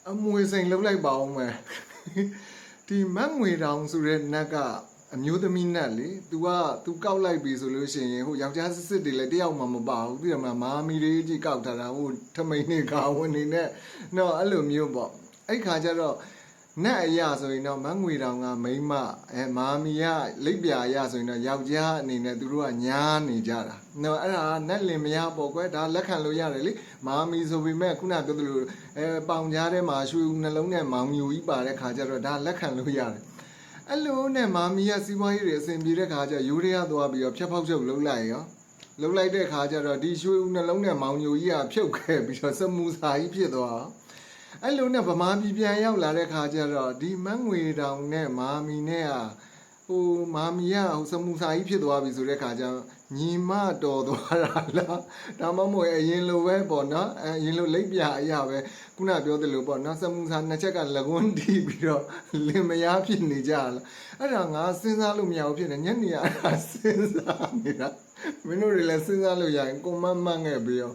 အမွေစိန်လှုပ်လိုက်ပါအောင်မယ်ဒီမတ်ငွေတောင်ဆိုတဲ့နတ်ကအမျိုးသမီးနတ်လေ तू ကောက်လိုက်ပြီဆိုလို့ရှိရင်ဟိုယောက်ျားစစ်တွေလည်းတယောက်မှမပါဘူးပြီးတော့မှမာမီလေးကြီးကောက်ထားတာဟိုထမိန်နေကဝင်နေနဲ့တော့အဲ့လိုမျိုးပေါ့အဲ့ခါကျတော့နတ်အရာဆိုရင်တော့မတ်ငွေတောင်ကမိန်းမမာမီကလိပ်ပြာအရာဆိုရင်တော့ယောက်ျားအနေနဲ့သူတို့ကညားနေကြတာနော်အဲ့ဒါနတ်လင်မယားပေါ့ကွယ်ဒါလက်ခံလို့ရတယ်လေမာမီဆိုပေမဲ့ခုနပြောသလိုပေါင်ကြားထဲမှာရွှေနှလုံးနဲ့မောင်ညူကြီးပါတဲ့ခါကျတော့ဒါလက်ခံလို့ရတယ်အဲ့လိုနဲ့မာမီကစီးပွားရေးတွေအဆင်ပြေတဲ့ခါကျရိုးရဲသွားပြီးတော့ဖြတ်ဖောက်ချုပ်လုံးလိုက်ရောလုံးလိုက်တဲ့ခါကျတော့ဒီရွှေနှလုံးနဲ့မောင်ညူကြီးကဖြုတ်ခဲ့ပြီးတော့စမူစာကြီးဖြစ်သွားအဲ့လိုနဲ့ဗမာပြည်ပြန်ရောက်လာတဲ့ခါကျတော့ဒီမန်းငွေတောင်နဲ့မာမီနဲ့ကဟိုမာမီကဟိုစမူစာကြီးဖြစ်သွားပြီဆိုတဲ့ခါကျညီမတော်သွားတာလားဒါမှမဟုတ်အရင်လိုပဲပေါ့နော်အရင်လိုလိပ်ပြအရာပဲခုနပြောသလိုပေါ့နော်စမူစာနှစ်ချက်ကလကွန်းတီးပြီးတော့လင်မယားဖြစ်နေကြလားအဲ့ဒါငါစဉ်းစားလို့မရဘူးဖြစ်နေညနေအဲ့ဒါစဉ်းစားနေတာမင်းတို့တွေလည်းစဉ်းစားလို့ရရင်ကွန်မန့်မှတ်ခဲ့ပြီးရော